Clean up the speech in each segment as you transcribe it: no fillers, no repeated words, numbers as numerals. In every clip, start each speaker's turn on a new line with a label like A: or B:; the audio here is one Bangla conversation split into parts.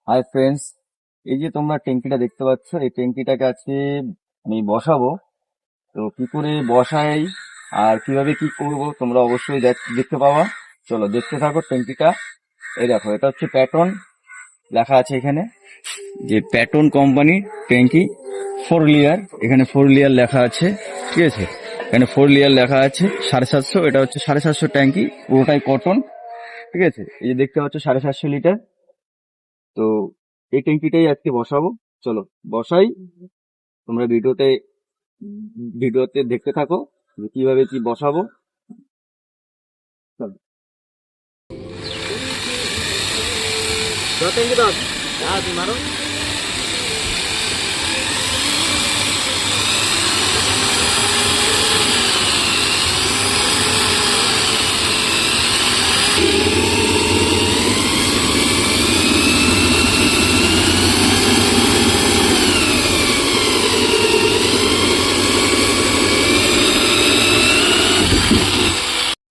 A: হাই ফ্রেন্ডস, এই যে তোমরা ট্যাঙ্কিটা দেখতে পাচ্ছ, এই ট্যাঙ্কিটাকে আজকে আমি বসাবো। তো কি করে বসাই আর কিভাবে কি করব তোমরা অবশ্যই দেখতে পাবা। চলো দেখতে থাকো ট্যাঙ্কিটা। এই দেখো, এটা হচ্ছে প্যাটন, লেখা আছে এখানে যে প্যাটন কোম্পানির ট্যাঙ্কি 4 লেয়ার। এখানে 4 লেয়ার লেখা আছে, ঠিক আছে। এখানে 4 লেয়ার লেখা আছে 750, এটা হচ্ছে 750 ট্যাঙ্কি, পুরোটাই কটন, ঠিক আছে। এই যে দেখতে পাচ্ছ 750 লিটার। তো এই ট্যাঙ্কিটাই আজকে বসাবো। চলো বসাই, তোমরা ভিডিওতে দেখতে থাকো যে কিভাবে কি বসাবো। চলো। ট্যাঙ্কি দাও, মারো।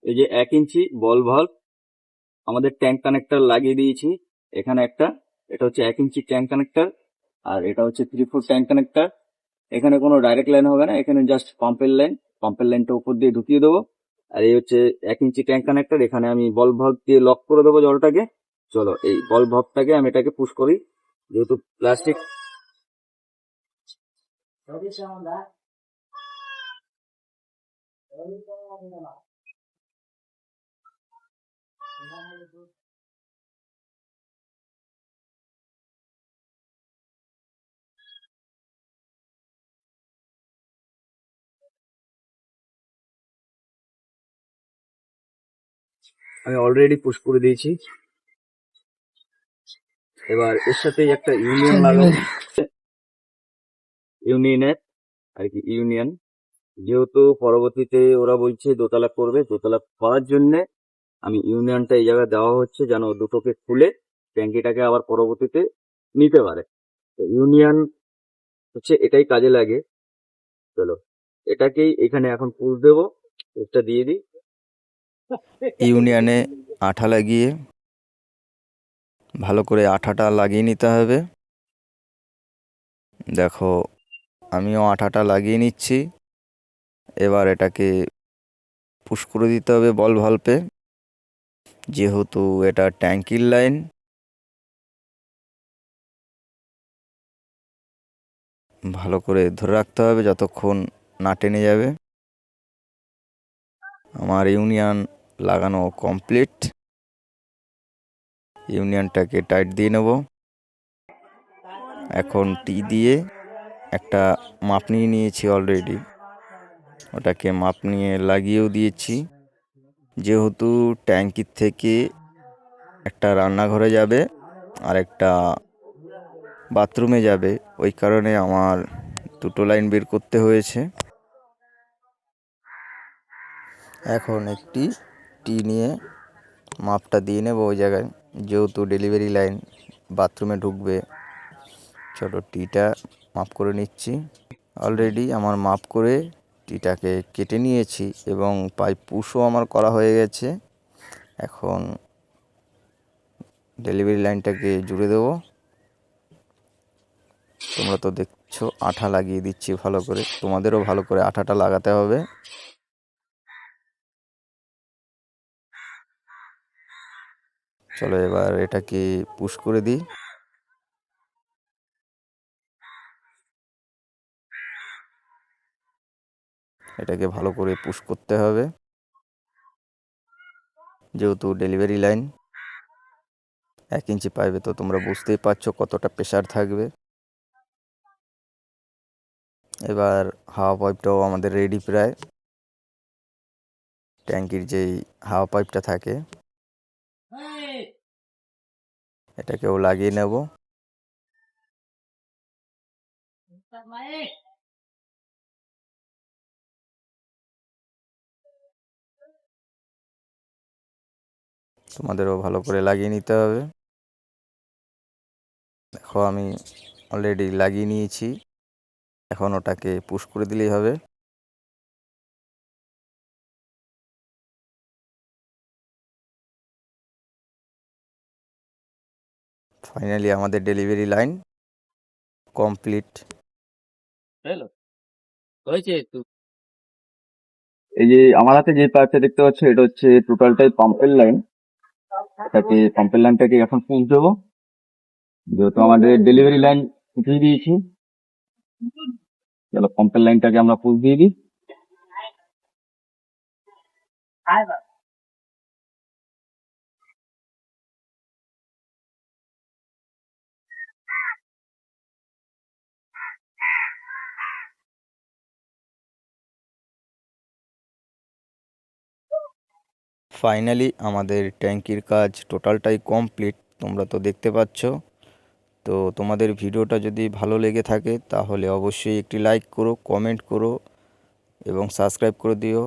A: এই যে 1 ইঞ্চি বল ভাল্ব আমাদের ট্যাঙ্ক কানেক্টর লাগিয়ে দিয়েছি এখানে একটা। এটা হচ্ছে 1 ইঞ্চি ট্যাঙ্ক কানেক্টর, আর এটা হচ্ছে 3 ফুট ট্যাঙ্ক কানেক্টর। এখানে কোনো ডাইরেক্ট লাইন হবে না, এখানে জাস্ট পাম্পের লাইন। পাম্পের লাইনটা উপর দিয়ে ঢুকিয়ে দেবো। আর এই হচ্ছে 1 ইঞ্চি ট্যাঙ্ক কানেক্টর, এখানে আমি বল ভাল্ব দিয়ে লক করে দেবো জলটাকে। চলো এই বল ভাল্বটাকে আমি এটাকে পুশ করি, যেহেতু প্লাস্টিক। আমি অলরেডি পুশ করে দিয়েছি। এবার এর সাথে একটা ইউনিয়ন লাগাবো, ইউনিয়নের আর কি, ইউনিয়ন। যেহেতু পরবর্তীতে ওরা বলছে দোতলা করবে, দোতলা করার জন্য আমি ইউনিয়নটা এই জায়গায় দেওয়া হচ্ছে, যেন দুটোকে খুলে ট্যাঙ্কিটাকে আবার পরবর্তীতে নিতে পারে। তো ইউনিয়ন হচ্ছে এটাই কাজে লাগে। চলো এটাকেই এখানে এখন পুশ দেবো, পুশটা দিয়ে দিই।
B: ইউনিয়নে আঠা লাগিয়ে ভালো করে আঠাটা লাগিয়ে নিতে হবে। দেখো, আমিও আঠাটা লাগিয়ে নিচ্ছি। এবার এটাকে পুশ করে দিতে হবে বল ভাল্বে, যেহেতু এটা ট্যাঙ্কির লাইন। ভালো করে ধরে রাখতে হবে যতক্ষণ না টেনে যাবে। আমার ইউনিয়ন লাগানো কমপ্লিট। ইউনিয়নটাকে টাইট দিয়ে নেব। এখন টি দিয়ে একটা মাপ নিয়ে নিয়েছি অলরেডি, ওটাকে মাপ নিয়ে লাগিয়েও দিয়েছি। যেহেতু ট্যাঙ্কির থেকে একটা রান্নাঘরে যাবে আর একটা বাথরুমে যাবে, ওই কারণে আমার দুটো লাইন বের করতে হয়েছে। এখন একটি টি নিয়ে মাপটা দিয়ে নেব ওই জায়গায়, যেহেতু ডেলিভারি লাইন বাথরুমে ঢুকবে। চলো টিটা মাপ করে নিচ্ছি। অলরেডি আমার মাপ করে টিটাকে কেটে নিয়েছি এবং পাইপ পুশও আমার করা হয়ে গেছে। এখন ডেলিভারি লাইনটাকে জুড়ে দেবো। তোমরা তো দেখছো আঠা লাগিয়ে দিচ্ছি ভালো করে, তোমাদেরও ভালো করে আঠাটা লাগাতে হবে। চলো এবার এটাকে পুশ করে দিই। এটাকে ভালো করে পুশ করতে হবে, যেহেতু ডেলিভারি লাইন 1 ইঞ্চি পাইবে, তো তোমরা বুঝতেই পারছো কতটা প্রেশার থাকবে। এবার হাওয়া পাইপটাও আমাদের রেডি প্রায়। ট্যাঙ্কির যেই হাওয়া পাইপটা থাকে এটাকেও লাগিয়ে নেব। তোমাদেরও ভালো করে লাগিয়ে নিতে হবে। দেখো আমি অলরেডি লাগিয়ে নিয়েছি, এখন ওটাকে পুশ করে দিলেই হবে। ফাইনালি আমাদের ডেলিভারি লাইন কমপ্লিট।
A: এই যে আমার হাতে যে পাইপটা দেখতে পাচ্ছ, এটা হচ্ছে টোটালটাই পাম্পের লাইন। পাম্পের লাইনটাকে এখন পুশ দেবো, যেহেতু আমাদের ডেলিভারি লাইন উঠিয়ে দিয়েছি। চলো পাম্পের লাইনটাকে আমরা পুশ দিয়ে দিই।
B: ফাইনালি আমাদের ট্যাঙ্কির কাজ টোটালটাই কমপ্লিট, তোমরা তো দেখতে পাচ্ছ। তো তোমাদের ভিডিওটা যদি ভালো লেগে থাকে তাহলে অবশ্যই একটি লাইক করো, কমেন্ট করো এবং সাবস্ক্রাইব করে দিও।